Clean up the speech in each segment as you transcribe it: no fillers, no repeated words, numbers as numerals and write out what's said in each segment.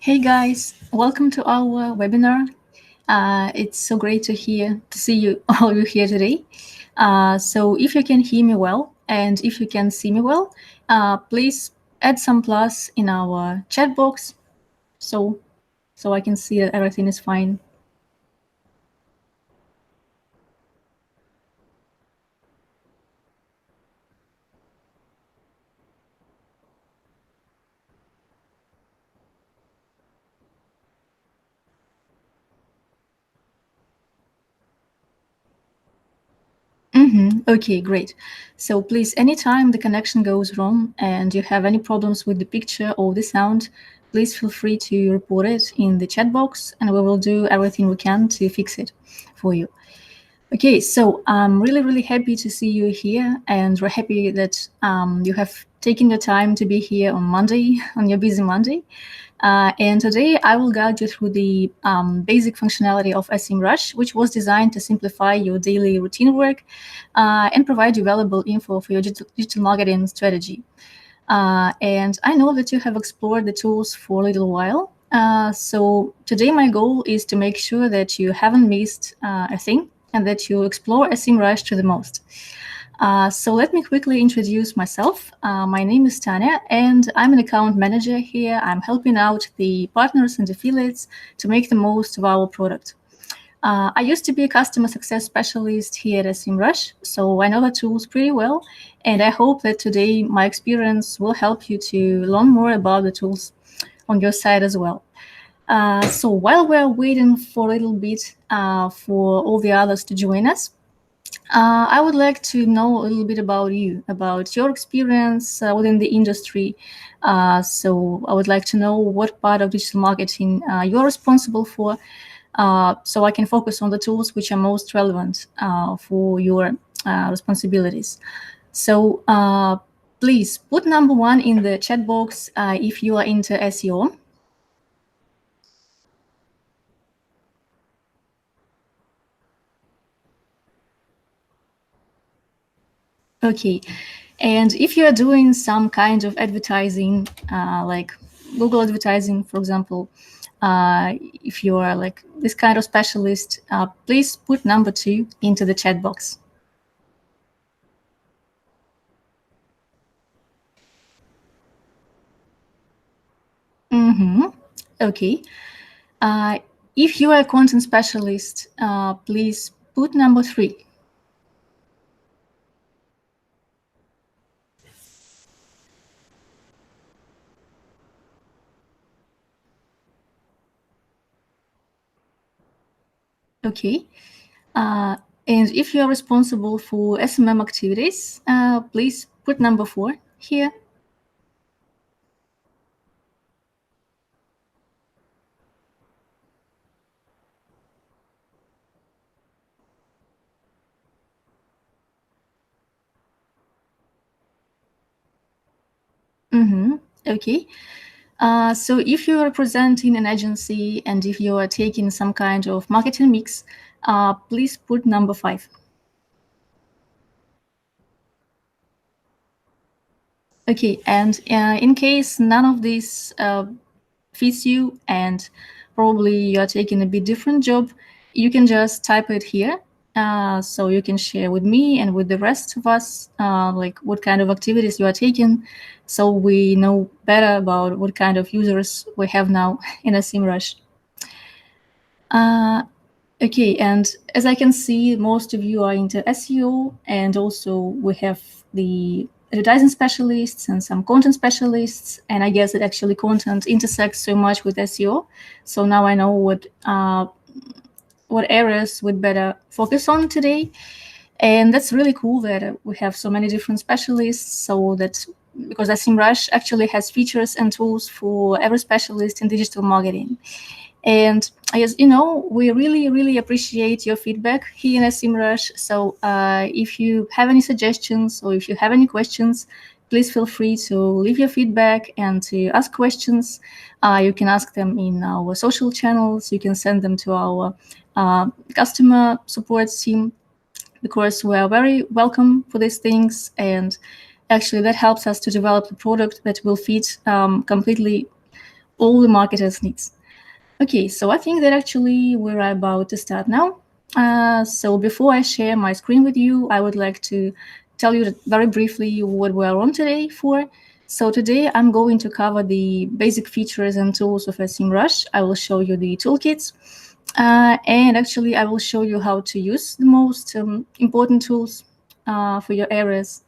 Hey guys, welcome to our webinar. It's so great to see you all you here today. So if you can hear me well and if you can see me well, please add some plus in our chat box so I can see that everything is fine. Okay, great. So please, anytime the connection goes wrong and you have any problems with the picture or the sound, please feel free to report it in the chat box and we will do everything we can to fix it for you. Okay, so I'm really happy to see you here, and we're happy that you have taken the time to be here on Monday, on your busy Monday. And today I will guide you through the basic functionality of SEMrush, which was designed to simplify your daily routine work and provide you valuable info for your digital marketing strategy. And I know that you have explored the tools for a little while. So today my goal is to make sure that you haven't missed a thing and that you explore SEMrush to the most. So let me quickly introduce myself. My name is Tanya, and I'm an account manager here. I'm helping out the partners and affiliates to make the most of our product. I used to be a customer success specialist here at SEMrush, so I know the tools pretty well, and I hope that today my experience will help you to learn more about the tools on your side as well. So while we're waiting for a little bit for all the others to join us, I would like to know a little bit about you, about your experience within the industry. So I would like to know what part of digital marketing you're responsible for, so I can focus on the tools which are most relevant for your responsibilities. So please put number 1 in the chat box if you are into SEO. Okay, and if you are doing some kind of advertising, like Google advertising, for example, if you are like this kind of specialist, please put number 2 into the chat box. Okay. If you are a content specialist, please put number 3. Okay. And if you are responsible for SMM activities, please put number 4 here. Okay. So if you are representing an agency and if you are taking some kind of marketing mix, please put number 5. Okay, and in case none of these fits you and probably you are taking a bit different job, you can just type it here. So you can share with me and with the rest of us like what kind of activities you are taking, so we know better about what kind of users we have now in SEMrush. Okay, and as I can see, most of you are into SEO, and also we have the advertising specialists and some content specialists, and I guess that actually content intersects so much with SEO. So now I know what areas we'd better focus on today. And that's really cool that we have so many different specialists, so that because SEMrush actually has features and tools for every specialist in digital marketing. And as you know, we really appreciate your feedback here in SEMrush. So if you have any suggestions or if you have any questions, please feel free to leave your feedback and to ask questions. You can ask them in our social channels. You can send them to our customer support team, because we are very welcome for these things. And actually that helps us to develop the product that will fit completely all the marketers' needs. Okay, so I think that actually we're about to start now. So before I share my screen with you, I would like to tell you very briefly what we're on today for. So today I'm going to cover the basic features and tools of SEMrush. I will show you the toolkits. And actually, I will show you how to use the most important tools for your areas.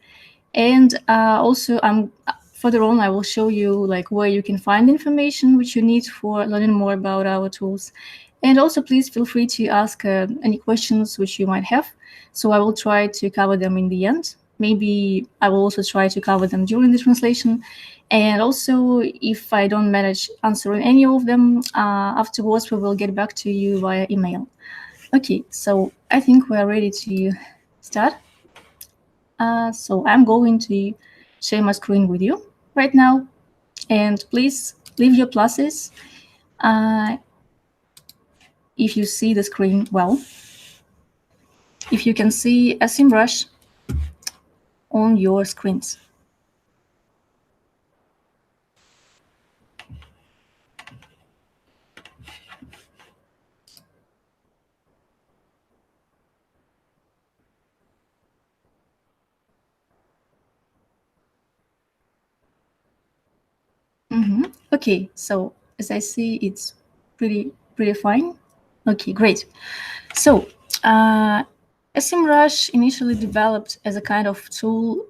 And also, further on, I will show you like where you can find information which you need for learning more about our tools. And also, please feel free to ask any questions which you might have. So I will try to cover them in the end. Maybe I will also try to cover them during the translation. And also, if I don't manage answering any of them afterwards, we will get back to you via email. Okay, so I think we are ready to start. So I'm going to share my screen with you right now. And please leave your pluses if you see the screen well. If you can see SEMrush on your screens. Okay, so as I see, it's pretty fine. Okay, great. So SEMrush initially developed as a kind of tool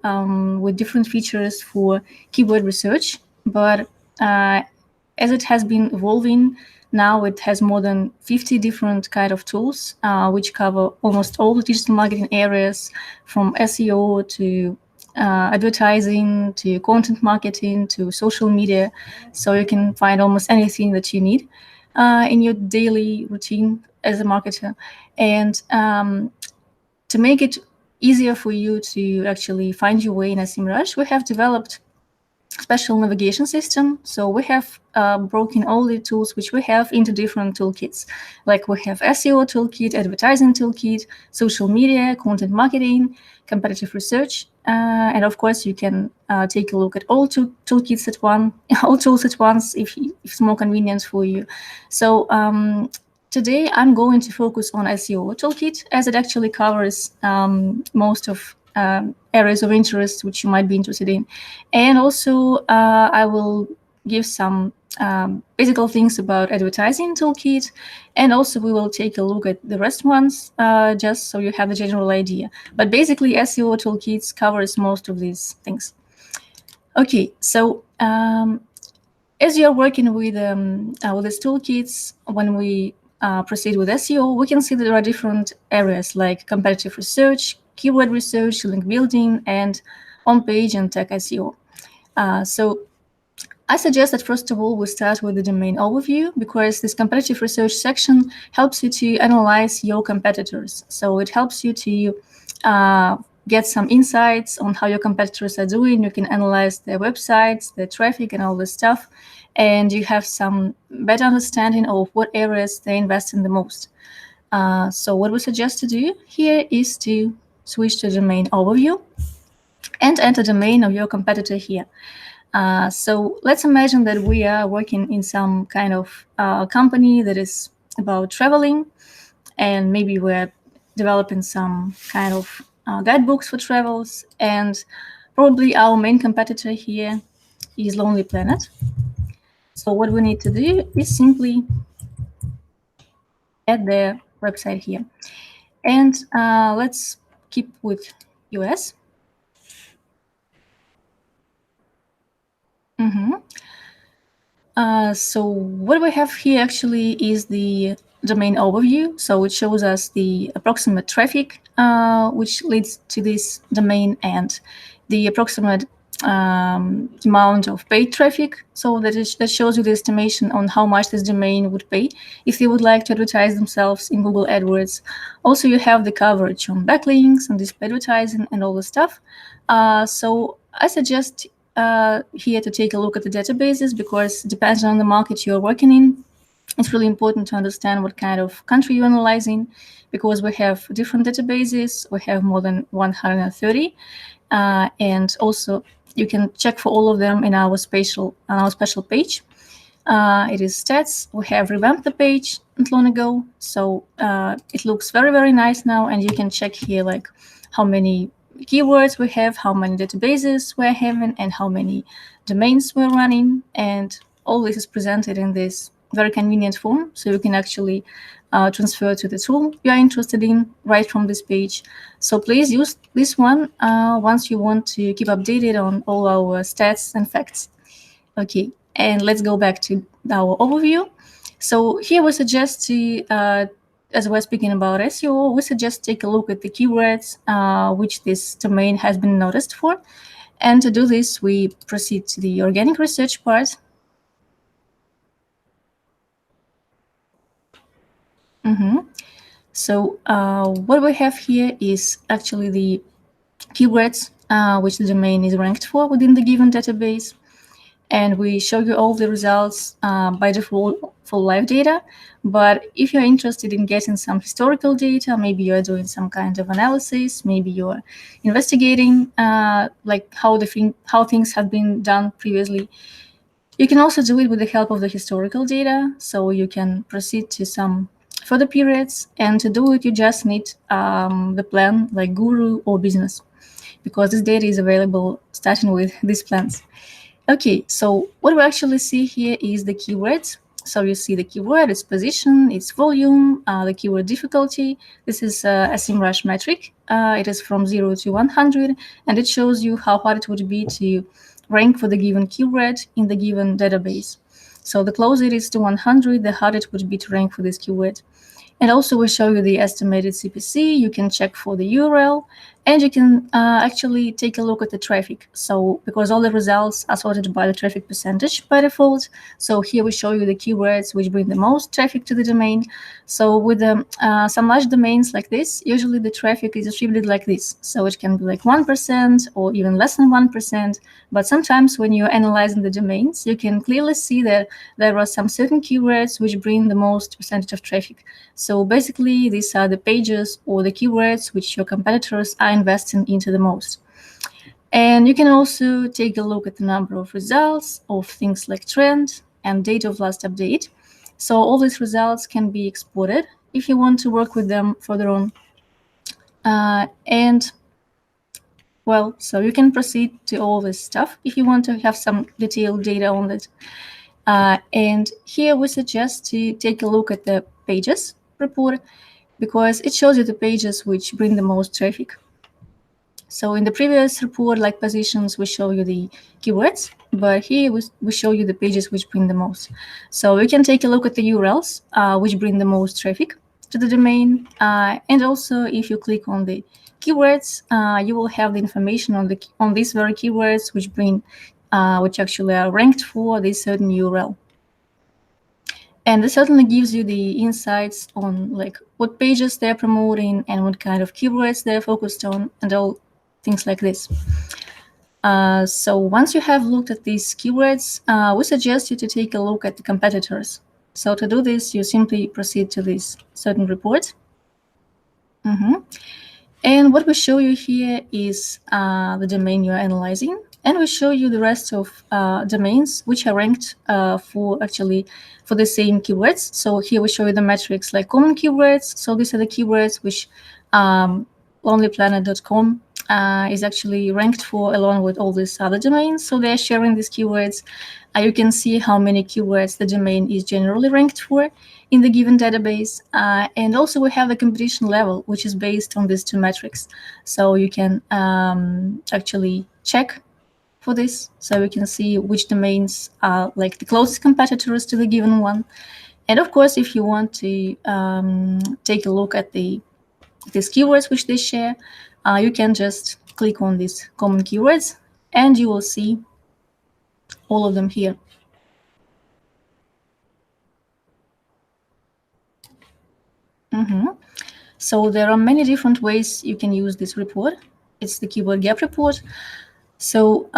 with different features for keyword research, but as it has been evolving, now it has more than 50 different kind of tools, which cover almost all the digital marketing areas, from SEO to advertising to content marketing to social media. So you can find almost anything that you need in your daily routine as a marketer. And to make it easier for you to actually find your way in SEMrush, we have developed special navigation system. So we have broken all the tools which we have into different toolkits. Like we have SEO toolkit, advertising toolkit, social media, content marketing, competitive research, and of course you can take a look at all toolkits at all tools at once if it's more convenient for you. So today I'm going to focus on SEO toolkit, as it actually covers most of areas of interest which you might be interested in. And also I will give some basic things about advertising toolkit, and also we will take a look at the rest ones just so you have a general idea. But basically SEO toolkits covers most of these things. Okay, so as you're working with these toolkits, when we proceed with SEO, we can see that there are different areas like competitive research, keyword research, link building, and on-page and tech SEO. So I suggest that first of all we start with the domain overview, because this competitive research section helps you to analyze your competitors. So it helps you to get some insights on how your competitors are doing. You can analyze their websites, their traffic, and all this stuff, and you have some better understanding of what areas they invest in the most. So what we suggest to do here is to switch to domain overview and enter the domain of your competitor here. So let's imagine that we are working in some kind of company that is about traveling, and maybe we're developing some kind of guidebooks for travels, and probably our main competitor here is Lonely Planet. So what we need to do is simply add their website here. And let's keep with US. So what we have here actually is the domain overview. So it shows us the approximate traffic which leads to this domain, and the approximate amount of paid traffic. So that shows you the estimation on how much this domain would pay if they would like to advertise themselves in Google AdWords. Also, you have the coverage on backlinks and display advertising and all the stuff. So I suggest here to take a look at the databases, because depending on the market you're working in, it's really important to understand what kind of country you're analyzing, because we have different databases. We have more than 130, and also you can check for all of them in our special page. It is stats. We have revamped the page not long ago, so it looks very, very nice now, and you can check here like how many keywords we have, how many databases we're having, and how many domains we're running, and all this is presented in this very convenient form, so you can actually transfer to the tool you are interested in right from this page. So please use this one once you want to keep updated on all our stats and facts. Okay, and let's go back to our overview. So here we suggest to, as we're speaking about SEO, we suggest take a look at the keywords which this domain has been noticed for. And to do this, we proceed to the organic research part. So what we have here is actually the keywords which the domain is ranked for within the given database. And we show you all the results by default for live data. But if you're interested in getting some historical data, maybe you're doing some kind of analysis, maybe you're investigating like how things have been done previously, you can also do it with the help of the historical data. So you can proceed to some further periods, and to do it, you just need the plan like Guru or Business, because this data is available starting with these plans. Okay, so what we actually see here is the keywords. So you see the keyword, its position, its volume, the keyword difficulty. This is a SEMrush metric. It is from 0 to 100, and it shows you how hard it would be to rank for the given keyword in the given database. So the closer it is to 100, the harder it would be to rank for this keyword. And also we show you the estimated CPC. You can check for the URL, and you can actually take a look at the traffic. So because all the results are sorted by the traffic percentage by default. So here we show you the keywords which bring the most traffic to the domain. So with some large domains like this, usually the traffic is distributed like this. So it can be like 1% or even less than 1%. But sometimes when you're analyzing the domains, you can clearly see that there are some certain keywords which bring the most percentage of traffic. So basically, these are the pages or the keywords which your competitors are investing into the most. And you can also take a look at the number of results of things like trend and date of last update. So all these results can be exported if you want to work with them further on. And well, so you can proceed to all this stuff if you want to have some detailed data on it. And here we suggest to take a look at the pages report, because it shows you the pages which bring the most traffic. So in the previous report, like positions, we show you the keywords, but here we show you the pages which bring the most. So we can take a look at the URLs which bring the most traffic to the domain. And also, if you click on the keywords, you will have the information on these very keywords which actually are ranked for this certain URL. And this certainly gives you the insights on like what pages they're promoting and what kind of keywords they're focused on, and all things like this. So once you have looked at these keywords, we suggest you to take a look at the competitors. So to do this, you simply proceed to this certain report. And what we show you here is the domain you're analyzing. And we show you the rest of domains which are ranked for the same keywords. So here we show you the metrics like common keywords. So these are the keywords which lonelyplanet.com is actually ranked for, along with all these other domains. So they're sharing these keywords. You can see how many keywords the domain is generally ranked for in the given database. And also we have the competition level, which is based on these two metrics. So you can actually check for this. So we can see which domains are like the closest competitors to the given one. And of course, if you want to take a look at these keywords which they share, you can just click on these common keywords, and you will see all of them here. So there are many different ways you can use this report. It's the keyword gap report. So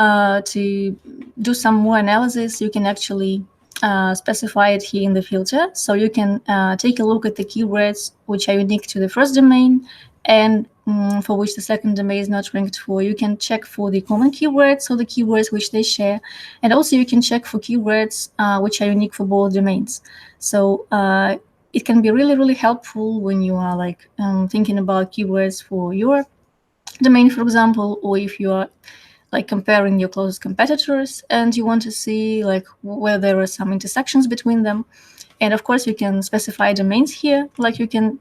to do some more analysis, you can actually specify it here in the filter. So you can take a look at the keywords which are unique to the first domain and for which the second domain is not ranked for. You can check for the common keywords, so the keywords which they share, and also you can check for keywords which are unique for both domains. So it can be really, really helpful when you are like thinking about keywords for your domain, for example, or if you are like comparing your closest competitors and you want to see like where there are some intersections between them. And of course, you can specify domains here, like you can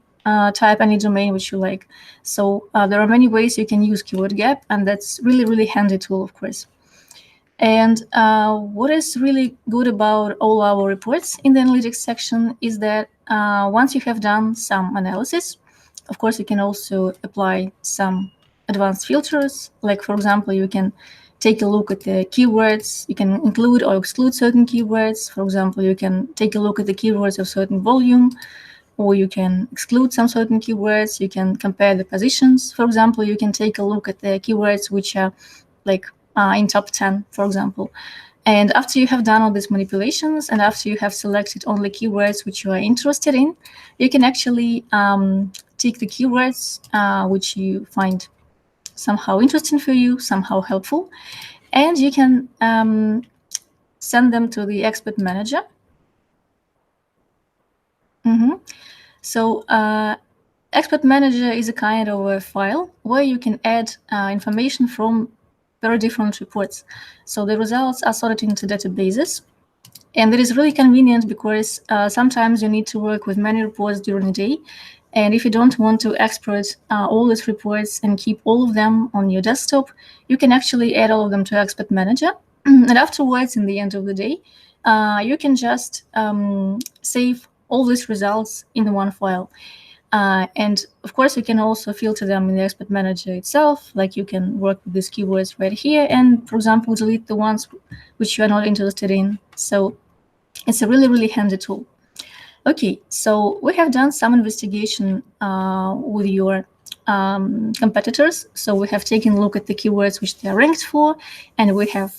type any domain which you like. So there are many ways you can use Keyword Gap, and that's really, really handy tool, of course. And what is really good about all our reports in the analytics section is that once you have done some analysis, of course, you can also apply some advanced filters. Like, for example, you can take a look at the keywords. You can include or exclude certain keywords. For example, you can take a look at the keywords of certain volume, or you can exclude some certain keywords. You can compare the positions. For example, you can take a look at the keywords which are like in top 10, for example. And after you have done all these manipulations and after you have selected only keywords which you are interested in, you can actually tick the keywords which you find somehow interesting for you, somehow helpful, and you can send them to the expert manager. So expert manager is a kind of a file where you can add information from very different reports. So the results are sorted into databases, and it is really convenient because sometimes you need to work with many reports during the day. And if you don't want to export all these reports and keep all of them on your desktop, you can actually add all of them to Expert Manager. And afterwards, in the end of the day, you can just save all these results in one file. And of course, you can also filter them in the Expert Manager itself. Like you can work with these keywords right here and, for example, delete the ones which you are not interested in. So it's a really, really handy tool. Okay, so we have done some investigation with your competitors. So we have taken a look at the keywords which they are ranked for, and we have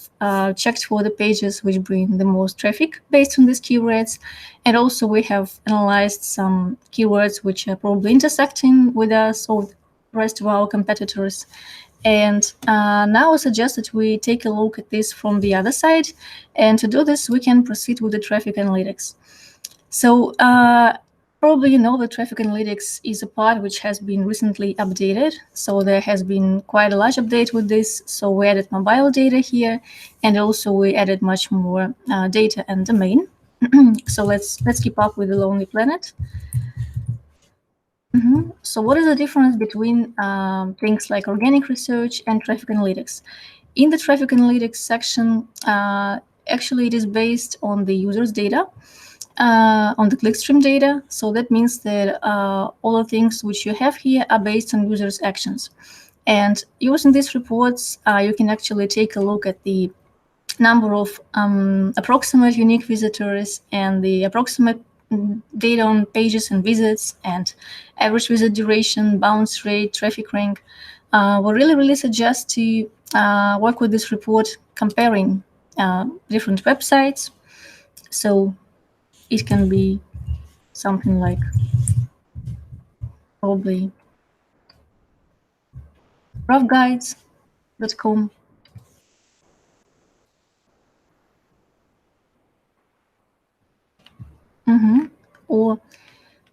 checked for the pages which bring the most traffic based on these keywords. And also we have analyzed some keywords which are probably intersecting with us or the rest of our competitors. And now I suggest that we take a look at this from the other side. And to do this, we can proceed with the traffic analytics. So probably you know that traffic analytics is a part which has been recently updated. So there has been quite a large update with this. So we added mobile data here, and also we added much more data and domain. So let's keep up with the Lonely Planet. So what is the difference between things like organic research and traffic analytics? In the traffic analytics section, actually it is based on the user's data, on the clickstream data. So that means that all the things which you have here are based on users' actions. And using these reports, you can actually take a look at the number of approximate unique visitors and the approximate data on pages and visits and average visit duration, bounce rate, traffic rank. We really, really suggest to work with this report comparing different websites. So it can be something like probably roughguides.com. Or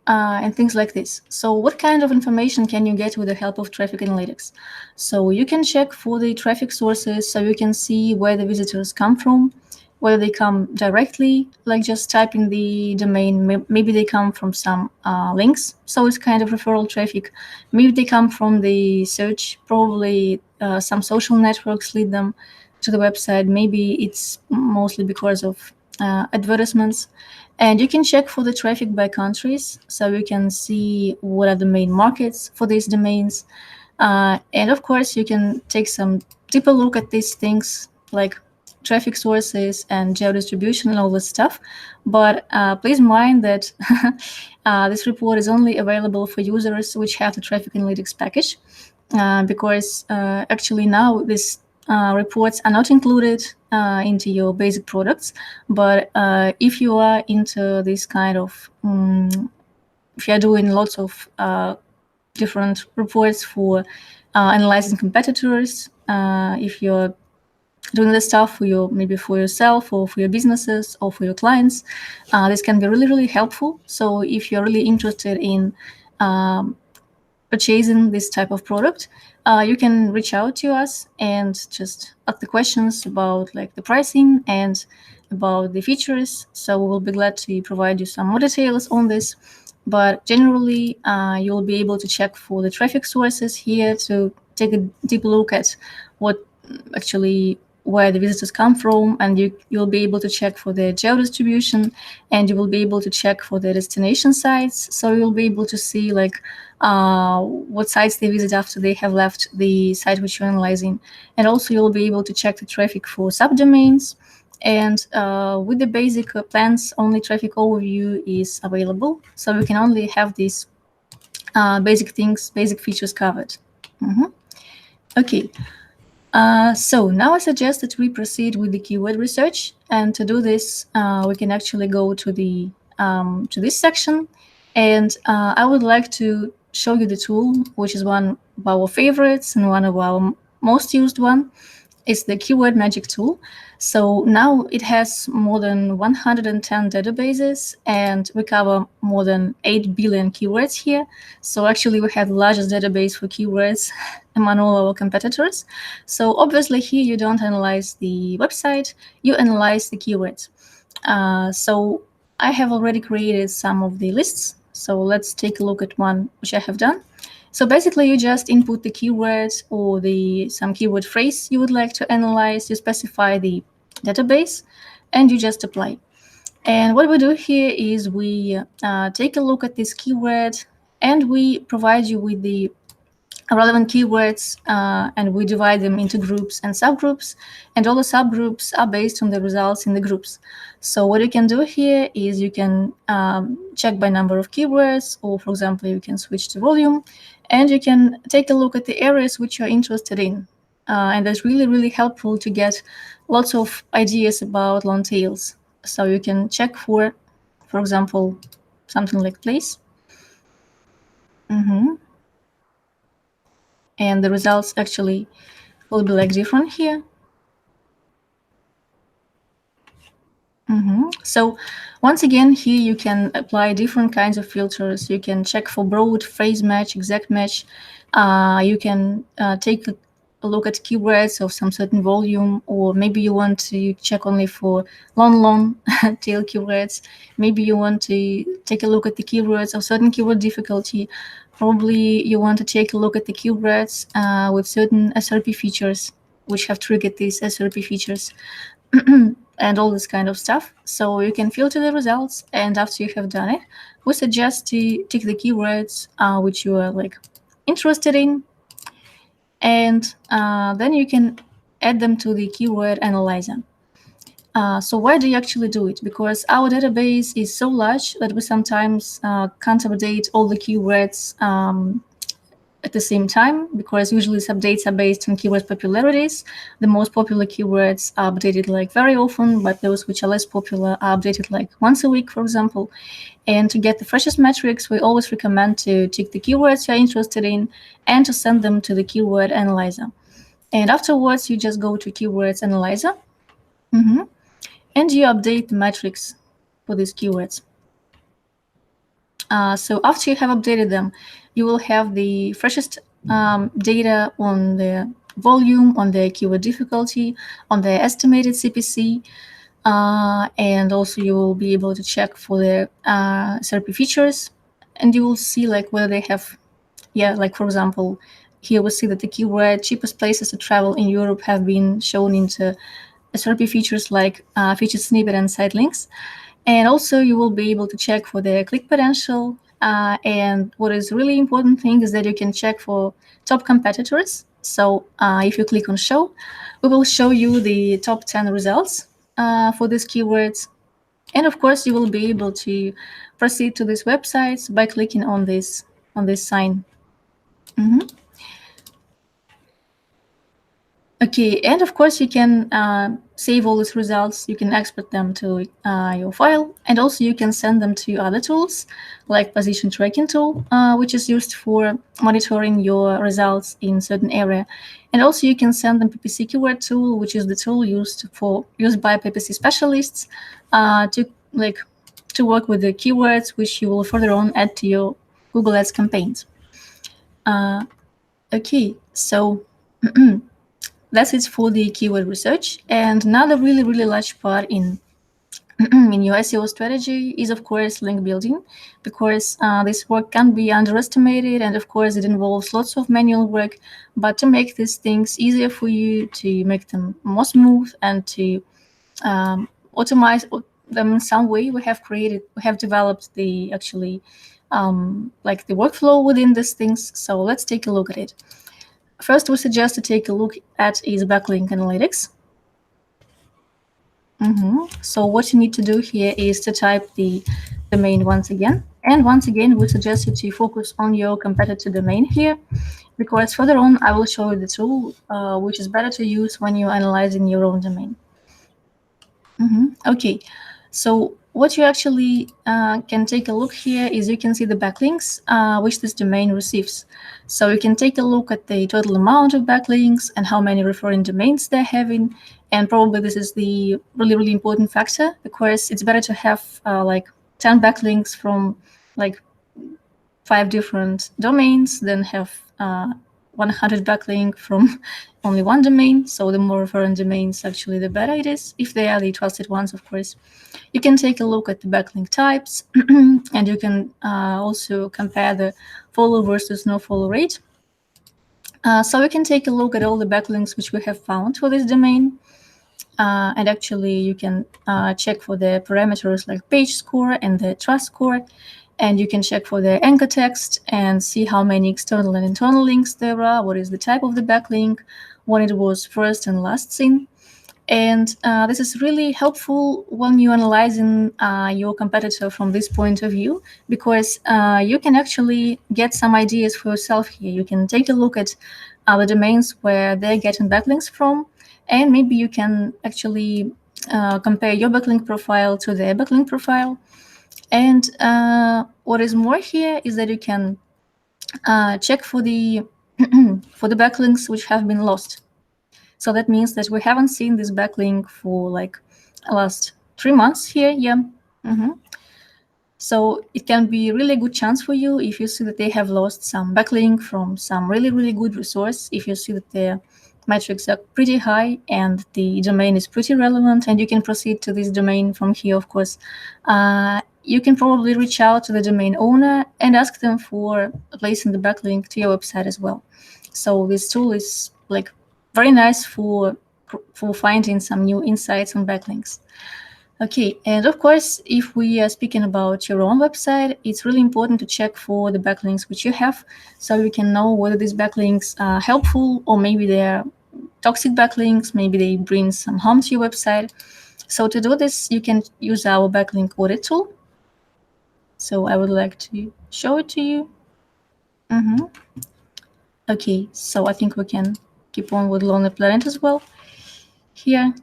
and things like this. So what kind of information can you get with the help of traffic analytics? So you can check for the traffic sources, so you can see where the visitors come from, whether they come directly, like just typing the domain. Maybe they come from some links, so it's kind of referral traffic. Maybe they come from the search, probably some social networks lead them to the website. Maybe it's mostly because of advertisements. And you can check for the traffic by countries, so you can see what are the main markets for these domains. And of course, you can take some deeper look at these things like traffic sources and geo-distribution and all this stuff. But please mind that this report is only available for users which have the traffic analytics package, because actually now these reports are not included into your basic products. But if you are into this kind of, if you are doing lots of different reports for analyzing competitors. If you're doing this stuff maybe for yourself or for your businesses or for your clients, this can be really, really helpful. So if you're really interested in purchasing this type of product, you can reach out to us and just ask the questions about like the pricing and about the features. So we will be glad to provide you some more details on this. But generally, you'll be able to check for the traffic sources here to take a deep look at what actually where the visitors come from, and you'll be able to check for the geo distribution, and you will be able to check for the destination sites. So you'll be able to see like what sites they visit after they have left the site which you're analyzing. And also you'll be able to check the traffic for subdomains. And with the basic plans, only traffic overview is available. So you can only have these basic things, basic features covered. Okay. So now I suggest that we proceed with the keyword research. And to do this, we can actually go to the to this section. And I would like to show you the tool, which is one of our favorites and one of our most used one. It's the Keyword Magic tool. So now it has more than 110 databases, and we cover more than 8 billion keywords here. So actually we have the largest database for keywords among all our competitors. So obviously here you don't analyze the website, you analyze the keywords. So I have already created some of the lists. So let's take a look at one which I have done. So basically, you just input the keywords or some keyword phrase you would like to analyze. You specify the database, and you just apply. And what we do here is we take a look at this keyword, and we provide you with the relevant keywords, and we divide them into groups and subgroups, and all the subgroups are based on the results in the groups. So what you can do here is you can check by number of keywords, or for example, you can switch to volume, and you can take a look at the areas which you're interested in. And that's really, really helpful to get lots of ideas about long tails. So you can check for example, something like place. And the results actually will be like different here. So once again, here you can apply different kinds of filters. You can check for broad, phrase match, exact match. You can take a look at keywords of some certain volume, or maybe you want to check only for long tail keywords. Maybe you want to take a look at the keywords of certain keyword difficulty. Probably you want to take a look at the keywords with certain SRP features, which have triggered these SRP features. And all this kind of stuff. So you can filter the results, and after you have done it, we suggest to tick the keywords which you are like interested in, and then you can add them to the keyword analyzer. So why do you actually do it? Because our database is so large that we sometimes can't update all the keywords at the same time, because usually some updates are based on keyword popularities. The most popular keywords are updated like very often, but those which are less popular are updated like once a week, for example. And to get the freshest metrics, we always recommend to tick the keywords you're interested in and to send them to the keyword analyzer. And afterwards, you just go to keywords analyzer, and you update the metrics for these keywords. So after you have updated them, you will have the freshest data on the volume, on the keyword difficulty, on the estimated CPC, and also you will be able to check for the SRP features, and you will see like whether they have, like for example, here we see that the keyword cheapest places to travel in Europe have been shown into SRP features like featured snippet and site links. And also you will be able to check for the click potential. And what is really important thing is that you can check for top competitors. So if you click on show, we will show you the top 10 results for these keywords. And of course, you will be able to proceed to these websites by clicking on this sign. Okay, and of course you can save all these results. You can export them to your file, and also you can send them to other tools, like position tracking tool, which is used for monitoring your results in certain area. And also you can send them PPC keyword tool, which is the tool used by PPC specialists to to work with the keywords, which you will further on add to your Google Ads campaigns. Okay, so that's it for the keyword research. And another really, really large part in in your SEO strategy is, of course, link building, because this work can't be underestimated. And of course, it involves lots of manual work. But to make these things easier for you, to make them more smooth, and to automate them in some way, we have developed the the workflow within these things. So let's take a look at it. First, we suggest to take a look at is backlink analytics. So what you need to do here is to type the domain once again. And once again, we suggest you to focus on your competitor domain here, because further on, I will show you the tool which is better to use when you're analyzing your own domain. Okay, so what you actually can take a look here is you can see the backlinks which this domain receives. So you can take a look at the total amount of backlinks and how many referring domains they're having. And probably this is the really, really important factor, because it's better to have 10 backlinks from like 5 different domains than have 100 backlink from only one domain. So the more referring domains, actually, the better it is, if they are the trusted ones, of course. You can take a look at the backlink types, and you can also compare the follow versus no follow rate. So we can take a look at all the backlinks which we have found for this domain. And actually, you can check for the parameters like page score and the trust score. And you can check for the anchor text and see how many external and internal links there are, what is the type of the backlink, when it was first and last seen. And this is really helpful when you're analyzing your competitor from this point of view, because you can actually get some ideas for yourself here. You can take a look at the domains where they're getting backlinks from, and maybe you can actually compare your backlink profile to their backlink profile. And what is more here is that you can check for the for the backlinks which have been lost. So that means that we haven't seen this backlink for like last 3 months here. Yeah. So it can be a really good chance for you if you see that they have lost some backlink from some really, really good resource. If you see that their metrics are pretty high and the domain is pretty relevant, and you can proceed to this domain from here, of course. You can probably reach out to the domain owner and ask them for placing the backlink to your website as well. So this tool is like very nice for finding some new insights on backlinks. Okay, and of course, if we are speaking about your own website, it's really important to check for the backlinks which you have, so you can know whether these backlinks are helpful, or maybe they're toxic backlinks, maybe they bring some harm to your website. So to do this, you can use our backlink audit tool. So I would like to show it to you. Okay, so I think we can keep on with Lonely Planet as well here.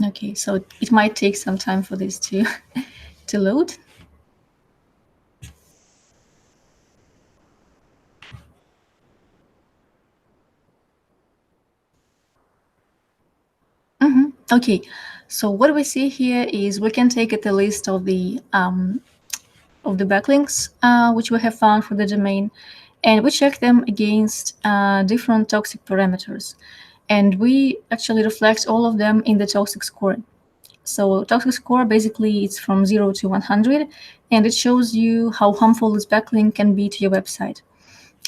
Okay, so it might take some time for this to to load. Okay, so what we see here is we can take at the list of the backlinks which we have found for the domain, and we check them against different toxic parameters, and we actually reflect all of them in the toxic score. So toxic score, basically, it's from 0 to 100, and it shows you how harmful this backlink can be to your website.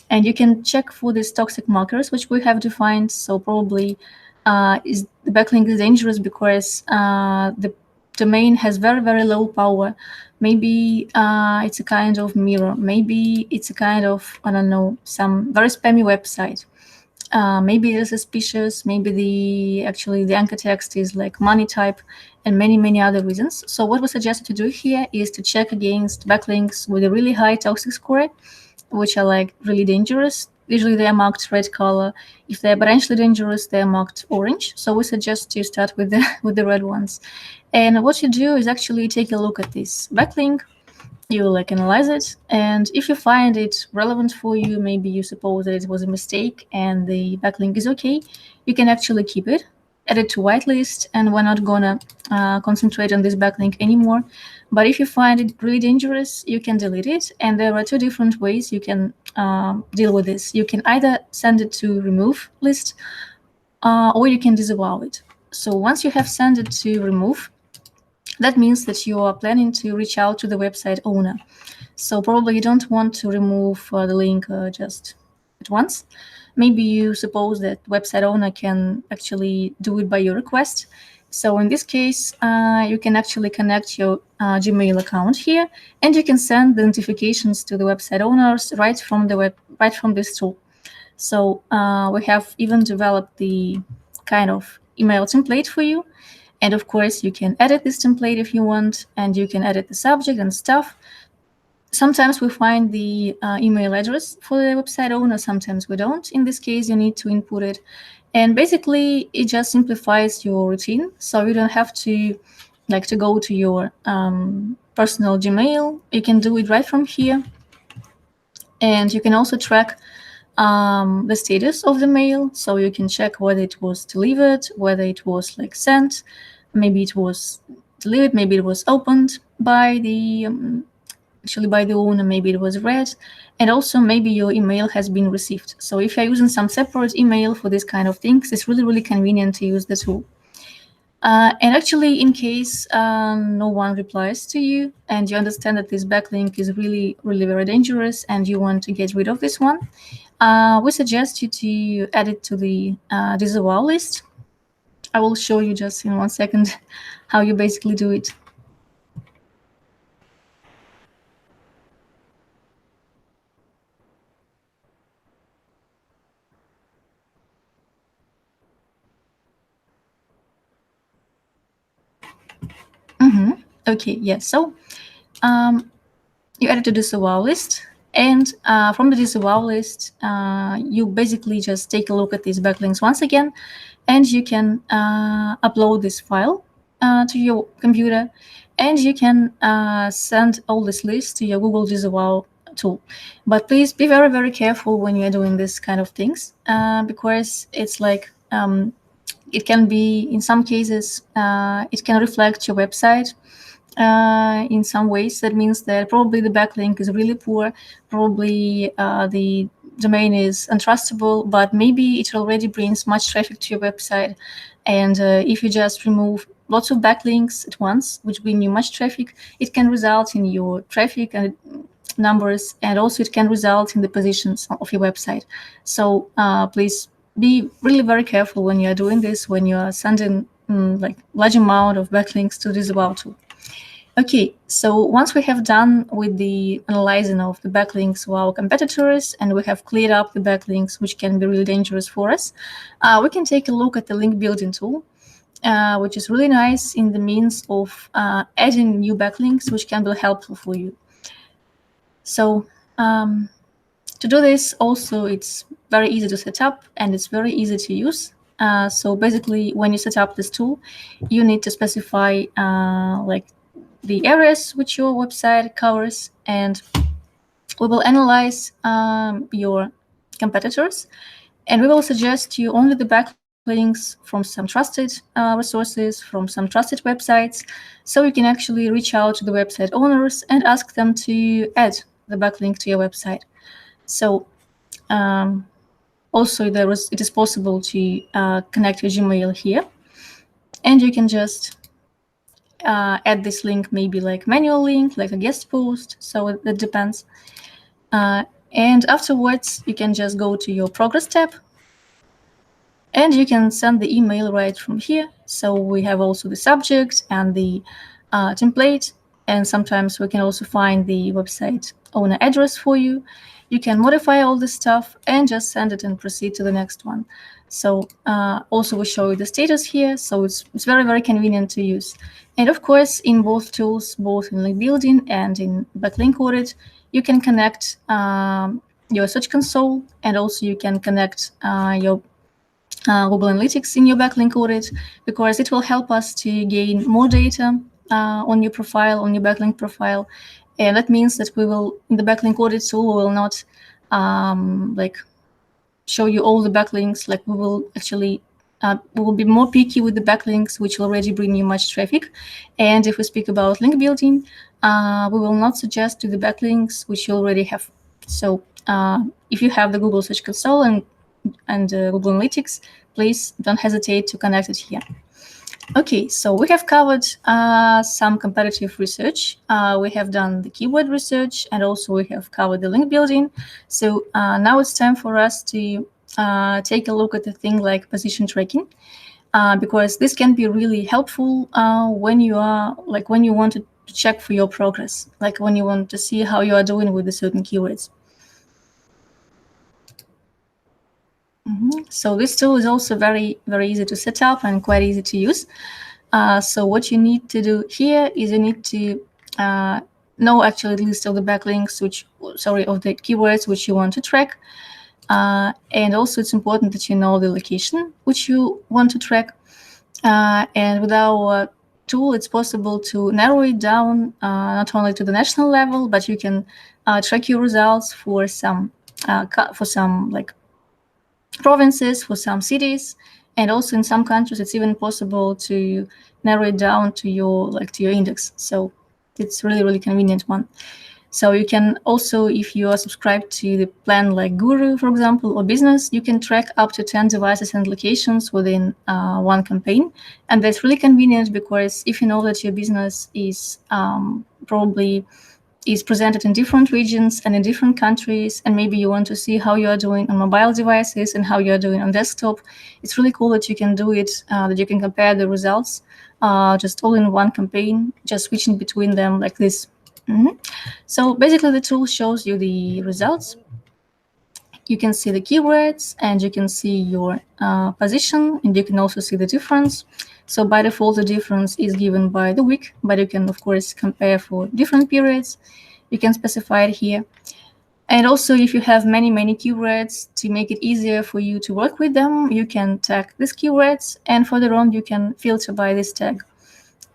And you can check for these toxic markers, which we have defined. So probably is the backlink is dangerous because the domain has very, very low power. Maybe it's a kind of mirror. Maybe it's a kind of, I don't know, some very spammy website. maybe it is suspicious, maybe the anchor text is like money type, and many other reasons. So what we suggest to do here is to check against backlinks with a really high toxic score, which are like really dangerous. Usually they are marked red color. If they're potentially dangerous, they're marked orange. So we suggest to start with the red ones. And what you do is actually take a look at this backlink. You like analyze it, and if you find it relevant for you, maybe you suppose that it was a mistake and the backlink is okay, you can actually keep it, add it to whitelist, and we're not gonna concentrate on this backlink anymore. But if you find it really dangerous, you can delete it, and there are two different ways you can deal with this. You can either send it to remove list, or you can disavow it. So once you have sent it to remove, that means that you are planning to reach out to the website owner. So probably you don't want to remove the link just at once. Maybe you suppose that website owner can actually do it by your request. So in this case, you can actually connect your Gmail account here, and you can send the notifications to the website owners right from this tool. So we have even developed the kind of email template for you. And of course, you can edit this template if you want, and you can edit the subject and stuff. Sometimes we find the email address for the website owner, sometimes we don't. In this case, you need to input it. And basically, it just simplifies your routine. So you don't have to go to your personal Gmail. You can do it right from here. And you can also track the status of the mail. So you can check whether it was delivered, whether it was sent, maybe it was delivered, maybe it was opened by the by the owner, maybe it was read, and also maybe your email has been received. So if you're using some separate email for this kind of things, it's really convenient to use the tool. And actually, in case no one replies to you and you understand that this backlink is really very dangerous and you want to get rid of this one, we suggest you to add it to the disavow list. I will show you just in 1 second how you basically do it. Okay, yeah, so you add it to the disavow list, and from the disavow list, you basically just take a look at these backlinks once again, and you can upload this file to your computer, and you can send all this list to your Google Disavow tool. But please be very careful when you're doing this kind of things, because it's it can be, in some cases, it can reflect your website in some ways. That means that probably the backlink is really poor, probably the domain is untrustable, but maybe it already brings much traffic to your website. And if you just remove lots of backlinks at once, which bring you much traffic, it can result in your traffic and numbers, and also it can result in the positions of your website. So please be really very careful when you're doing this, when you're sending large amount of backlinks to Disavow tool. Okay, so once we have done with the analyzing of the backlinks of our competitors, and we have cleared up the backlinks which can be really dangerous for us, we can take a look at the link building tool, which is really nice in the means of adding new backlinks which can be helpful for you. So to do this, also, it's very easy to set up and it's very easy to use. So basically, when you set up this tool, you need to specify the areas which your website covers, and we will analyze your competitors, and we will suggest you only the backlinks from some trusted resources, from some trusted websites, so you can actually reach out to the website owners and ask them to add the backlink to your website. So also it is possible to connect your Gmail here, and you can just add this link, maybe like manual link, like a guest post, so that depends. And afterwards, you can just go to your progress tab, and you can send the email right from here. So we have also the subject and the template, and sometimes we can also find the website owner address for you. you can modify all this stuff and just send it and proceed to the next one. So also we show you the status here, so it's very, very convenient to use. And of course, in both tools, both in link building and in backlink audit, you can connect your Search Console, and also you can connect your Google Analytics in your backlink audit, because it will help us to gain more data on your profile, on your backlink profile. And that means that we will, in the backlink audit tool, we will not like show you all the backlinks. Like we will actually we will be more picky with the backlinks which already bring you much traffic. And if we speak about link building, we will not suggest to the backlinks which you already have. So if you have the Google Search Console and Google Analytics, please don't hesitate to connect it here. Okay, so we have covered some competitive research. We have done the keyword research, and also we have covered the link building. So now it's time for us to take a look at the thing like position tracking, because this can be really helpful when you are when you want to check for your progress, like when you want to see how you are doing with the certain keywords. So this tool is also very, very easy to set up and quite easy to use. So what you need to do here is you need to know actually the list of the backlinks, of the keywords which you want to track. And also it's important that you know the location which you want to track. And with our tool, it's possible to narrow it down not only to the national level, but you can track your results for some provinces, for some cities, and also in some countries it's even possible to narrow it down to your index. So it's really, really convenient one. So you can also, if you are subscribed to the plan like Guru, for example, or Business, you can track up to 10 devices and locations within one campaign. And that's really convenient, because if you know that your business is probably presented in different regions and in different countries, and maybe you want to see how you are doing on mobile devices and how you are doing on desktop, it's really cool that you can do it, that you can compare the results just all in one campaign, just switching between them like this. So basically the tool shows you the results. You can see the keywords, and you can see your position, and you can also see the difference. So by default, the difference is given by the week, but you can, of course, compare for different periods. You can specify it here. And also, if you have many, many keywords, to make it easier for you to work with them, you can tag these keywords, and further on, you can filter by this tag.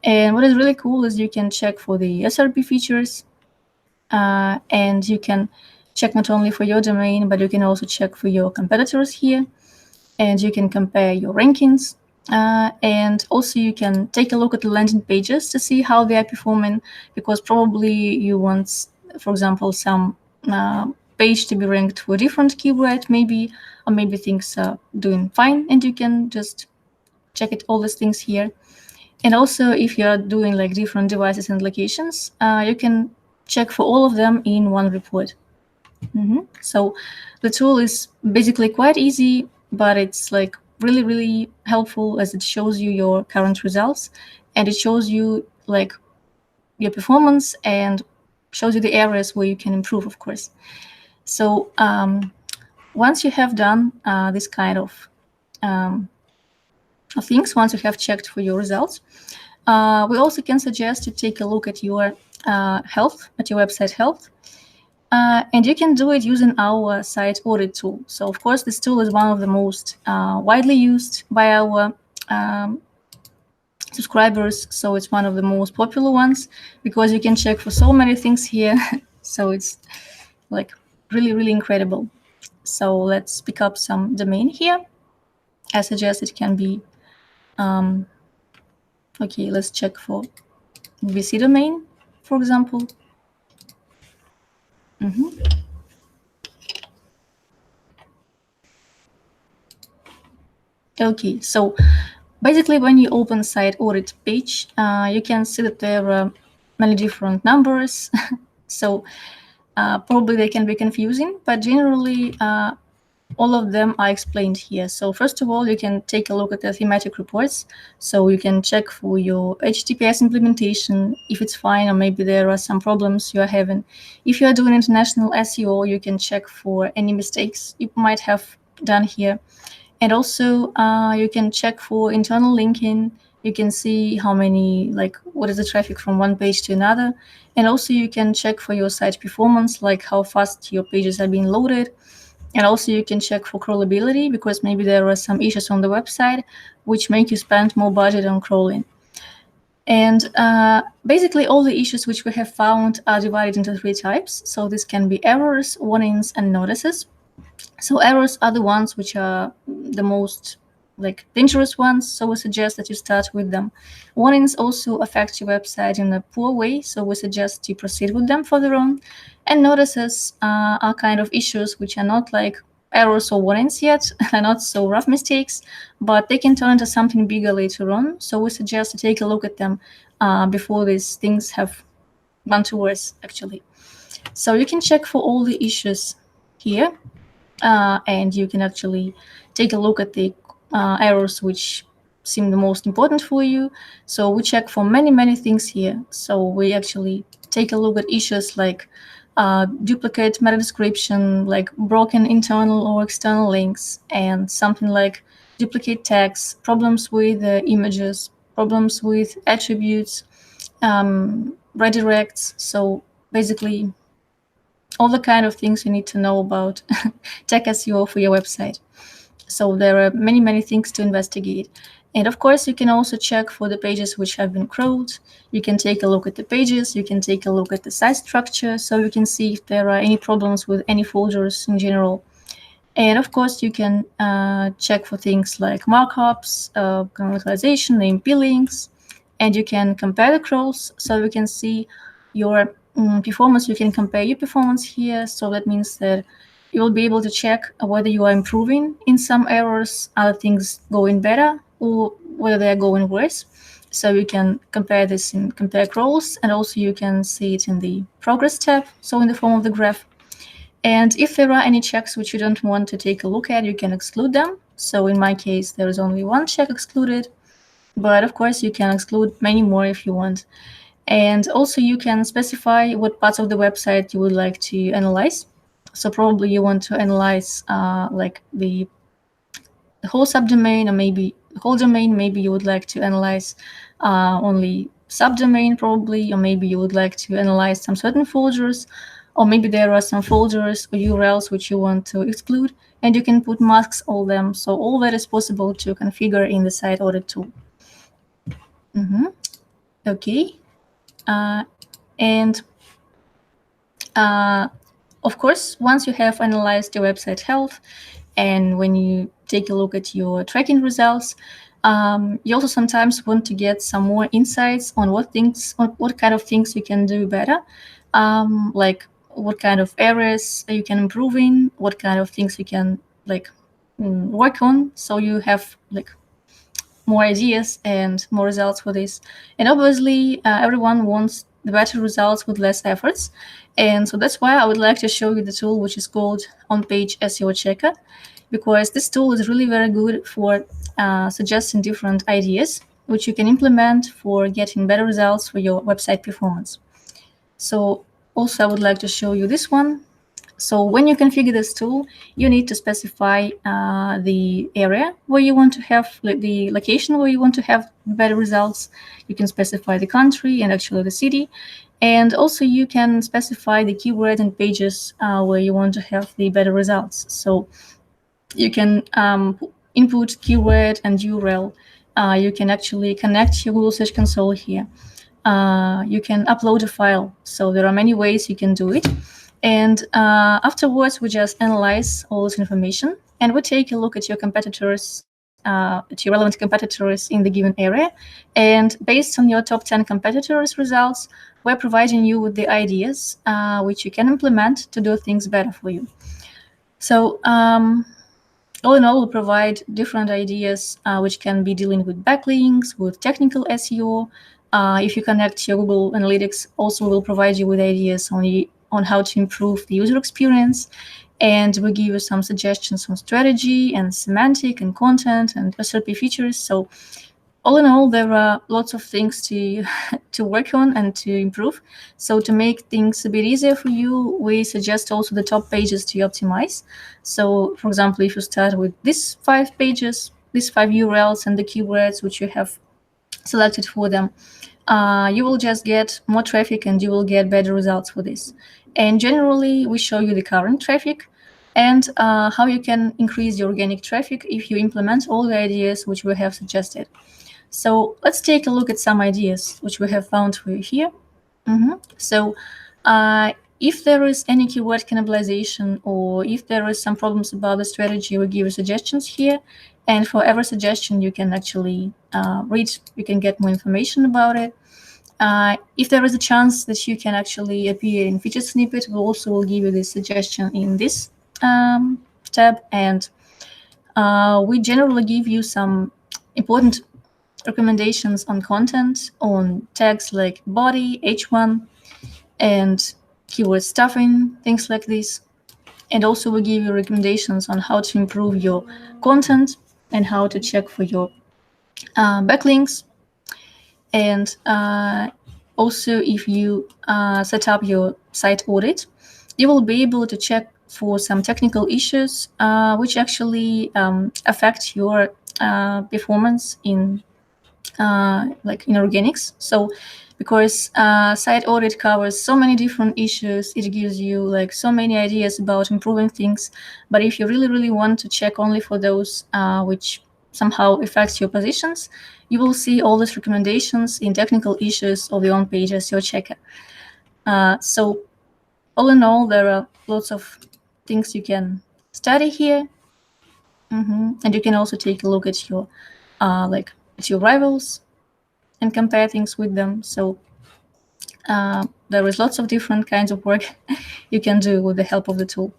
And what is really cool is you can check for the SRP features, and you can check not only for your domain, but you can also check for your competitors here, and you can compare your rankings. And also you can take a look at the landing pages to see how they are performing, because probably you want, for example, some page to be ranked for a different keyword, maybe, or maybe things are doing fine, and you can just check it, all these things here. And also, if you're doing like different devices and locations, you can check for all of them in one report. So the tool is basically quite easy, but it's like really, really helpful, as it shows you your current results, and it shows you like your performance, and shows you the areas where you can improve, of course. So once you have done this kind of things, once you have checked for your results, we also can suggest to take a look at your health, at your website health. And you can do it using our site audit tool. So of course, this tool is one of the most widely used by our subscribers. So it's one of the most popular ones, because you can check for so many things here. So it's like really, really incredible. So let's pick up some domain here. I suggest it can be, okay, let's check for VC domain, for example. Okay, so basically when you open site audit page, you can see that there are many different numbers. So probably they can be confusing, but generally all of them are explained here. So first of all, you can take a look at the thematic reports. So you can check for your HTTPS implementation, if it's fine, or maybe there are some problems you are having. If you are doing international SEO, you can check for any mistakes you might have done here. And also, you can check for internal linking. You can see how many, like, what is the traffic from one page to another. And also, you can check for your site performance, like how fast your pages are being loaded. And also, you can check for crawlability, because maybe there are some issues on the website which make you spend more budget on crawling. And basically, all the issues which we have found are divided into 3 types. So this can be errors, warnings, and notices. So errors are the ones which are the most dangerous ones, so we suggest that you start with them. Warnings also affect your website in a poor way, so we suggest you proceed with them further on. And notices are kind of issues which are not like errors or warnings yet, are not so rough mistakes, but they can turn into something bigger later on, so we suggest to take a look at them before these things have gone to worse, actually. So you can check for all the issues here. And you can actually take a look at the errors which seem the most important for you. So we check for many things here. So we actually take a look at issues like duplicate meta description, like broken internal or external links, and something like duplicate tags, problems with images, problems with attributes, redirects. So basically, all the kind of things you need to know about tech SEO for your website. So there are many things to investigate. And of course, you can also check for the pages which have been crawled. You can take a look at the pages. You can take a look at the site structure, so you can see if there are any problems with any folders in general. And of course, you can check for things like markups, localization, name peelings, and you can compare the crawls, so you can see your performance. You can compare your performance here, so that means that you will be able to check whether you are improving in some errors, other things going better, or whether they are going worse. So you can compare this in compare crawls, and also you can see it in the progress tab, so in the form of the graph. And if there are any checks which you don't want to take a look at, you can exclude them. So in my case, there is only one check excluded, but of course you can exclude many more if you want. And also you can specify what parts of the website you would like to analyze. So probably you want to analyze like the whole subdomain, or maybe the whole domain. Maybe you would like to analyze only subdomain probably, or maybe you would like to analyze some certain folders, or maybe there are some folders or URLs which you want to exclude, and you can put masks all them. So all that is possible to configure in the site audit tool. Okay. And of course, once you have analyzed your website health, and when you take a look at your tracking results, you also sometimes want to get some more insights on what kind of things you can do better, like what kind of areas you can improve in, what kind of things you can work on, so you have more ideas and more results for this. And obviously, everyone wants the better results with less efforts. And so that's why I would like to show you the tool which is called On-Page SEO Checker, because this tool is really very good for suggesting different ideas which you can implement for getting better results for your website performance. So also I would like to show you this one. So when you configure this tool, you need to specify the area where you want to have, the location where you want to have better results. You can specify the country and actually the city. And also you can specify the keyword and pages where you want to have the better results. So you can input keyword and URL. You can actually connect your Google Search Console here. You can upload a file. So there are many ways you can do it. And afterwards, we just analyze all this information, and we take a look at your competitors, at your relevant competitors in the given area. And based on your top 10 competitors' results, we're providing you with the ideas which you can implement to do things better for you. So all in all, we provide different ideas which can be dealing with backlinks, with technical SEO. If you connect your Google Analytics, also will provide you with ideas on how to improve the user experience. and we give you some suggestions on strategy and semantic and content and SRP features. So all in all, there are lots of things to to work on and to improve. So to make things a bit easier for you, we suggest also the top pages to optimize. So for example, if you start with these 5 pages, these 5 URLs and the keywords which you have selected for them, you will just get more traffic and you will get better results for this. And generally, we show you the current traffic and how you can increase your organic traffic if you implement all the ideas which we have suggested. So let's take a look at some ideas which we have found for you here. So if there is any keyword cannibalization or if there is some problems about the strategy, we give you suggestions here. And for every suggestion, you can actually read, you can get more information about it. If there is a chance that you can actually appear in featured snippet, we also will give you this suggestion in this tab. And we generally give you some important recommendations on content, on tags like body, H1, and keyword stuffing, things like this. And also we give you recommendations on how to improve your content and how to check for your backlinks. And also, if you set up your site audit, you will be able to check for some technical issues which actually affect your performance in in organics. So because site audit covers so many different issues, it gives you like so many ideas about improving things. But if you really want to check only for those which somehow affects your positions, you will see all these recommendations in technical issues of your own page as your checker. So all in all, there are lots of things you can study here. And you can also take a look at your at your rivals and compare things with them. So there is lots of different kinds of work you can do with the help of the tool.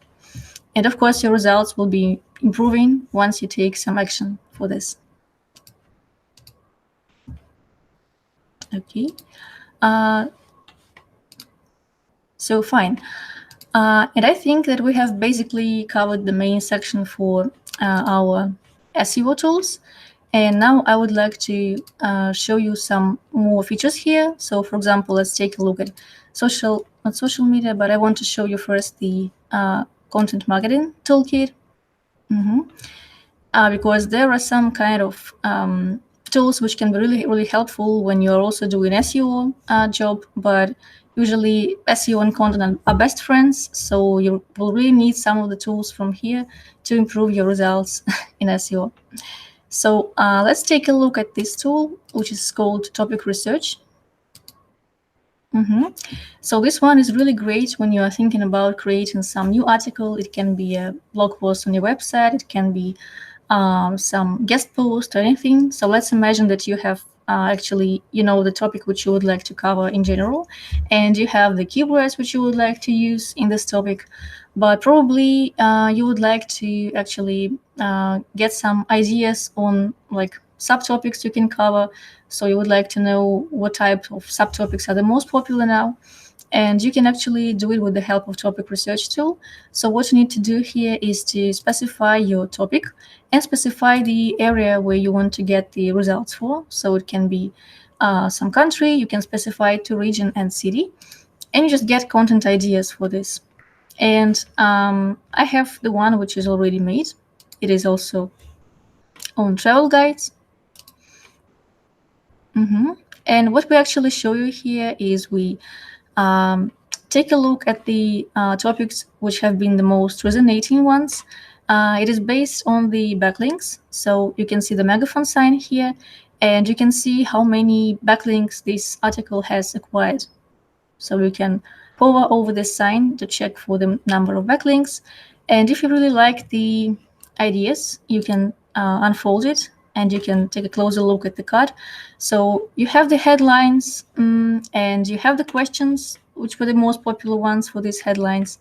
And of course, your results will be improving once you take some action for this. Okay. So fine. And I think that we have basically covered the main section for our SEO tools. And now I would like to show you some more features here. So for example, let's take a look at not social media, but I want to show you first the content marketing toolkit. Because there are some kind of tools which can be really helpful when you're also doing SEO job, but usually SEO and content are best friends, so you will really need some of the tools from here to improve your results in SEO. So let's take a look at this tool, which is called Topic Research. So this one is really great when you are thinking about creating some new article. It can be a blog post on your website, it can be some guest post or anything. So let's imagine that you have actually, the topic which you would like to cover in general, and you have the keywords which you would like to use in this topic, but probably you would like to actually get some ideas on like subtopics you can cover. So you would like to know what type of subtopics are the most popular now. And you can actually do it with the help of topic research tool. So what you need to do here is to specify your topic and specify the area where you want to get the results for. So it can be some country, you can specify to region and city, and you just get content ideas for this. And I have the one which is already made. It is also on travel guides. And what we actually show you here is we take a look at the topics which have been the most resonating ones. It is based on the backlinks. So you can see the megaphone sign here, and you can see how many backlinks this article has acquired. So you can hover over this sign to check for the number of backlinks. And if you really like the ideas, you can unfold it and you can take a closer look at the card. So you have the headlines and you have the questions, which were the most popular ones for these headlines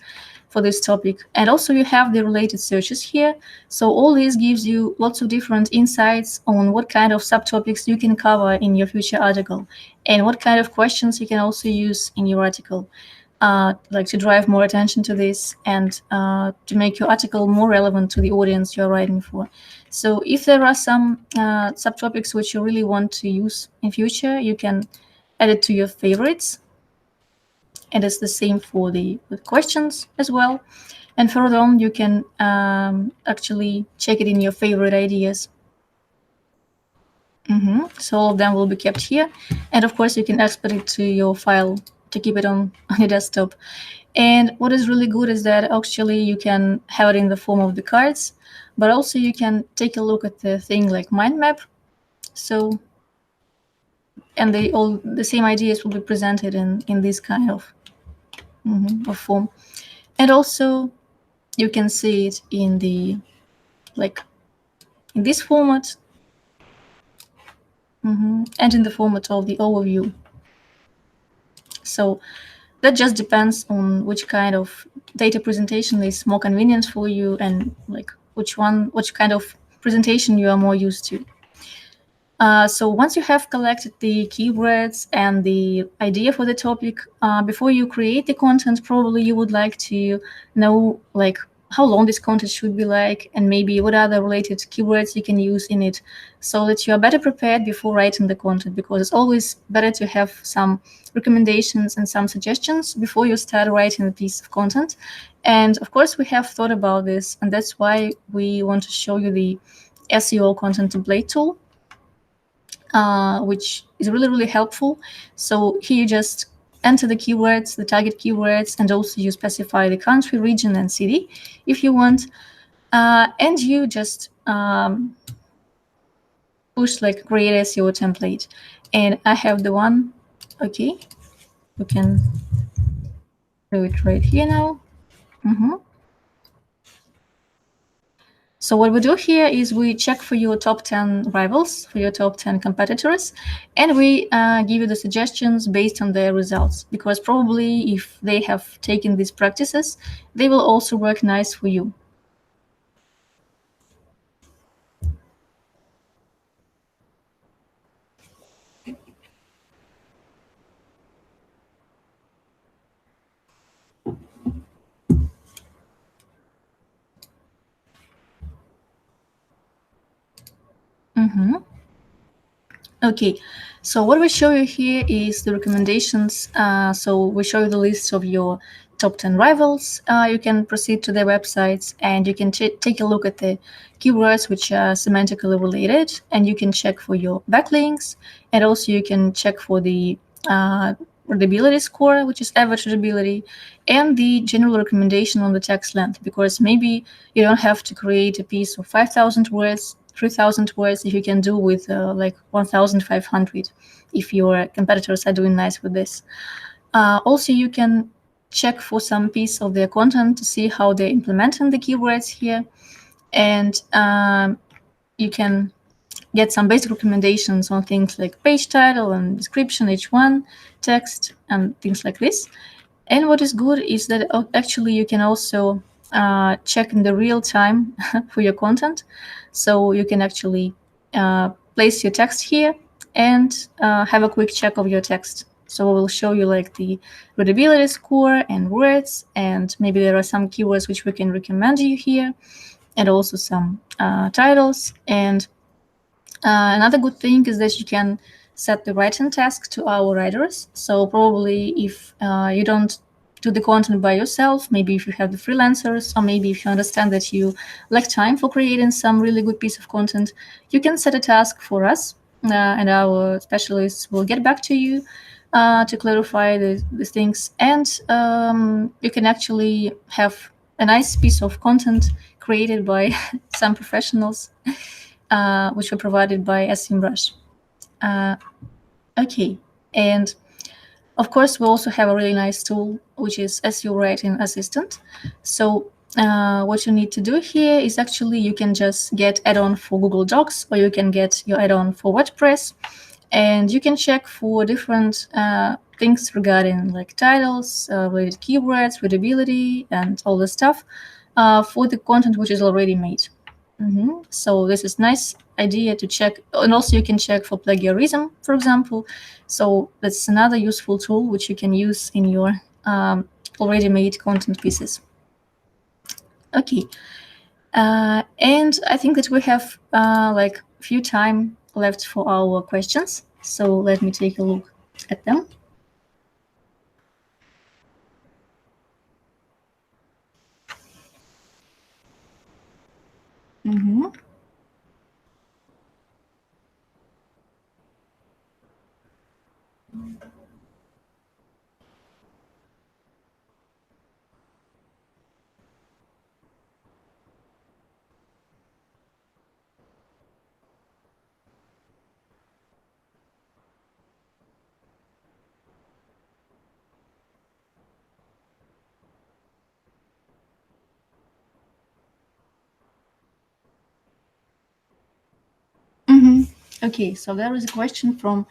for this topic. And also you have the related searches here. So all this gives you lots of different insights on what kind of subtopics you can cover in your future article and what kind of questions you can also use in your article. like to drive more attention to this and to make your article more relevant to the audience you're writing for. So if there are some subtopics which you really want to use in future, you can add it to your favorites. And it's the same for the questions as well. And further on, you can actually check it in your favorite ideas. So all of them will be kept here. And of course, you can export it to your file to keep it on your desktop. And what is really good is that actually you can have it in the form of the cards, but also you can take a look at the thing like mind map. So, and all the same ideas will be presented in this kind of form. And also you can see it in the, like, in this format, and in the format of the overview. So that just depends on which kind of data presentation is more convenient for you, and like which kind of presentation you are more used to. So once you have collected the keywords and the idea for the topic, before you create the content, probably you would like to know like how long this content should be like, and maybe what other related keywords you can use in it, so that you are better prepared before writing the content, because it's always better to have some recommendations and some suggestions before you start writing a piece of content. And of course, we have thought about this, and that's why we want to show you the SEO content template tool, which is really, really helpful. So here you just enter the keywords, the target keywords, and also you specify the country, region, and city if you want. And you just push like create SEO template. And I have the one, okay, we can do it right here now. So what we do here is we check for your top 10 rivals, for your top 10 competitors, and we give you the suggestions based on their results, because probably if they have taken these practices, they will also work nice for you. Okay, so what we show you here is the recommendations. So we show you the list of your top 10 rivals. You can proceed to their websites, and you can take a look at the keywords which are semantically related, and you can check for your backlinks, and also you can check for the readability score, which is average readability, and the general recommendation on the text length, because maybe you don't have to create a piece of 5,000 words, 3,000 words, if you can do with like 1,500, if your competitors are doing nice with this. Also, you can check for some piece of their content to see how they're implementing the keywords here, and you can get some basic recommendations on things like page title and description, H1, text, and things like this. And what is good is that actually you can also check in the real time for your content. So you can actually place your text here and have a quick check of your text. So we'll show you like the readability score and words, and maybe there are some keywords which we can recommend you here, and also some titles. And another good thing is that you can set the writing task to our writers. So probably if you don't do the content by yourself, maybe if you have the freelancers, or maybe if you understand that you lack time for creating some really good piece of content, you can set a task for us, and our specialists will get back to you to clarify the things. And you can actually have a nice piece of content created by some professionals, which were provided by SEMrush. Okay, and of course, we also have a really nice tool, which is SEO Writing Assistant. So what you need to do here is actually you can just get add-on for Google Docs, or you can get your add-on for WordPress, and you can check for different things regarding like titles, related keywords, readability, and all the stuff for the content which is already made. So this is nice idea to check, and also you can check for plagiarism, for example. So that's another useful tool which you can use in your already made content pieces. Okay. And I think that we have like a few time left for our questions. So let me take a look at them. Mm-hmm. Mm-hmm. Okay, so there is a question from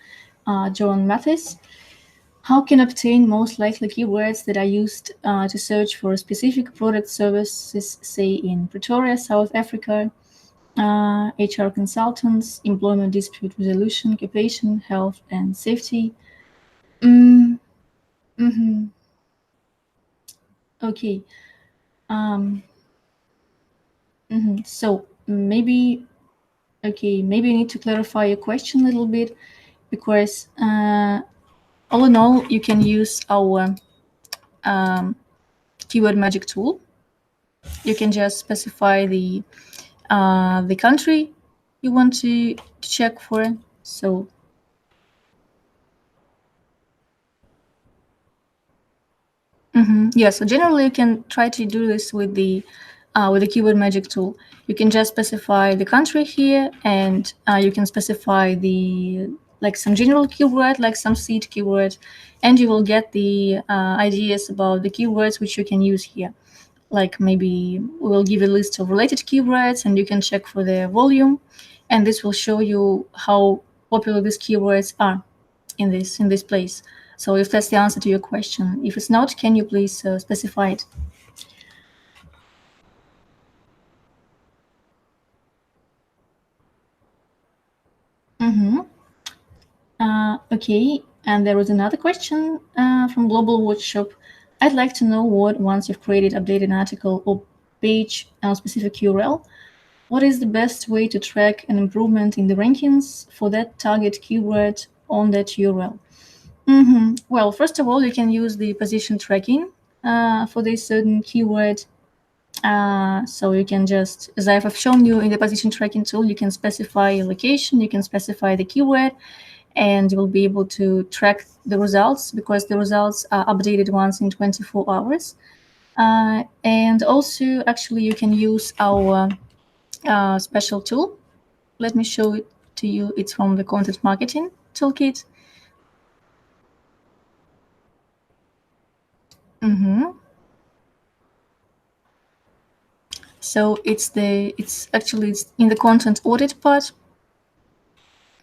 John Mathis. How can I obtain most likely keywords that are used to search for specific product services, say in Pretoria, South Africa, HR consultants, employment dispute resolution, occupation, health and safety? Mm, mm-hmm. Okay. Um, So maybe, okay, maybe you need to clarify your question a little bit, because all in all, you can use our keyword magic tool. You can just specify the country you want to check for. So yeah, so generally you can try to do this with the keyword magic tool. You can just specify the country here, and you can specify the like some general keyword, like some seed keyword, and you will get the ideas about the keywords which you can use here. Like maybe we'll give a list of related keywords, and you can check for their volume, and this will show you how popular these keywords are in this place. So if that's the answer to your question, if it's not, can you please specify it? Mm-hmm. Okay, and there was another question from Global Workshop. I'd like to know what, once you've created, updated an article or page on a specific URL, what is the best way to track an improvement in the rankings for that target keyword on that URL? Mm-hmm. Well, first of all, you can use the position tracking for this certain keyword. So you can just, as I've shown you in the position tracking tool, you can specify a location, you can specify the keyword, and you will be able to track the results, because the results are updated once in 24 hours. And also, actually, you can use our special tool. Let me show it to you. It's from the content marketing toolkit. Mm-hmm. So it's in the content audit part.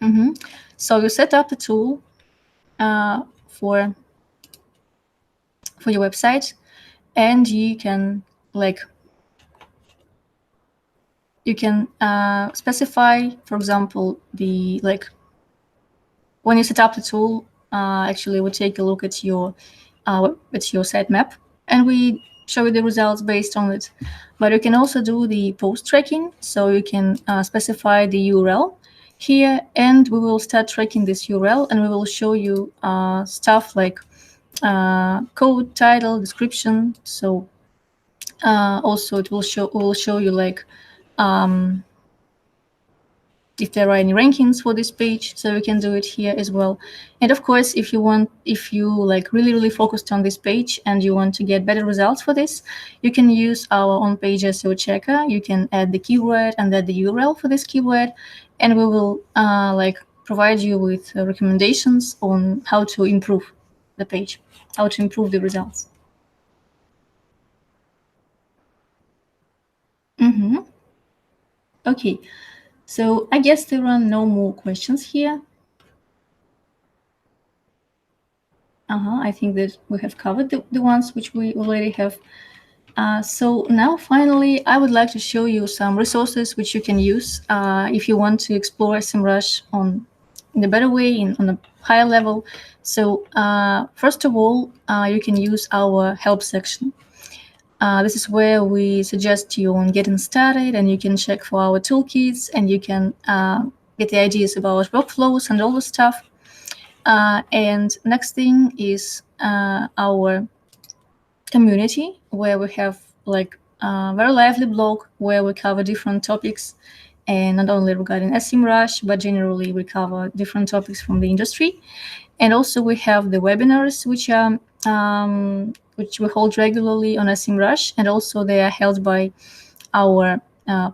Mm-hmm. So you set up the tool for your website, and you can like specify, for example, the like when you set up the tool. Actually, we take a look at your sitemap, and we show you the results based on it. But you can also do the post tracking, so you can specify the URL here, and we will start tracking this URL, and we will show you stuff like code, title, description. So also it will show you like if there are any rankings for this page, so you can do it here as well. And of course, if you like really focused on this page and you want to get better results for this, you can use our on-page SEO checker. You can add the keyword and add the URL for this keyword, and we will like provide you with recommendations on how to improve the page, how to improve the results. Mm-hmm. Okay, so I guess there are no more questions here. I think that we have covered the ones which we already have. So now, finally, I would like to show you some resources which you can use if you want to explore SEMrush on in a better way, on a higher level. So first of all, you can use our help section. This is where we suggest you on getting started, and you can check for our toolkits, and you can get the ideas about workflows and all the stuff. And next thing is our community, where we have like a very lively blog where we cover different topics, and not only regarding SEMrush, but generally we cover different topics from the industry. And also we have the webinars, which we hold regularly on SEMrush, and also they are held by our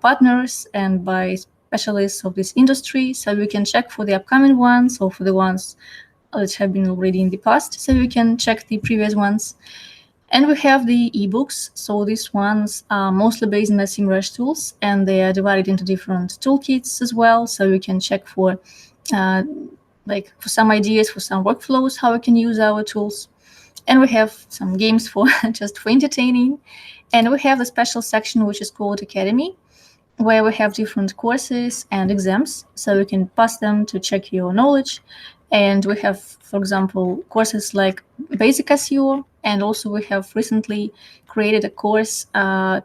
partners and by specialists of this industry. So we can check for the upcoming ones or for the ones that have been already in the past. So we can check the previous ones. And we have the ebooks. So these ones are mostly based on SEMrush tools, and they are divided into different toolkits as well. So you can check for for some ideas, for some workflows, how we can use our tools. And we have some games for just for entertaining. And we have a special section which is called Academy, where we have different courses and exams, so you can pass them to check your knowledge. And we have, for example, courses like basic SEO, and also we have recently created a course,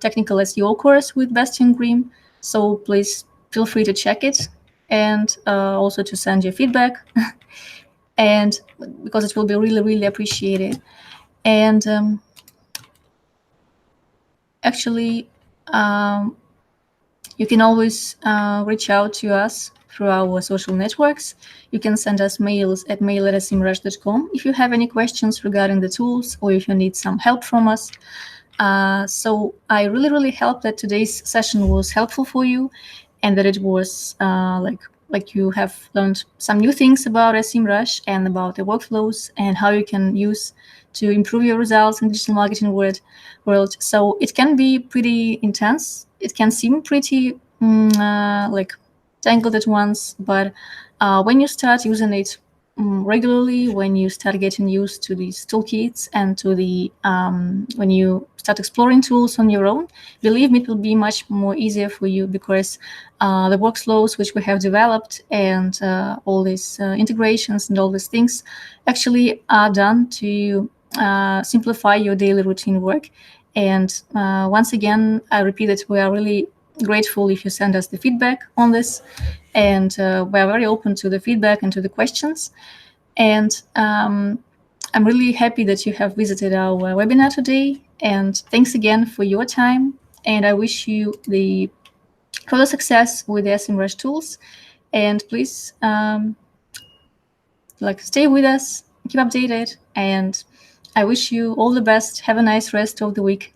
technical SEO course with Bastian Grimm. So please feel free to check it, and also to send your feedback, and because it will be really, really appreciated. And actually, you can always reach out to us through our social networks. You can send us mails at mail@semrush.com if you have any questions regarding the tools, or if you need some help from us. So I really, really hope that today's session was helpful for you, and that it was like you have learned some new things about SEMrush and about the workflows and how you can use to improve your results in digital marketing world. So it can be pretty intense. It can seem pretty like tangled at once, but when you start using it regularly, when you start getting used to these toolkits and to the when you start exploring tools on your own, believe me, it will be much more easier for you, because the workflows which we have developed and all these integrations and all these things actually are done to simplify your daily routine work. And once again, I repeat that we are really grateful if you send us the feedback on this, and we are very open to the feedback and to the questions. And I'm really happy that you have visited our webinar today, and thanks again for your time, and I wish you the further success with the SEMrush tools. And please stay with us, keep updated, and I wish you all the best. Have a nice rest of the week.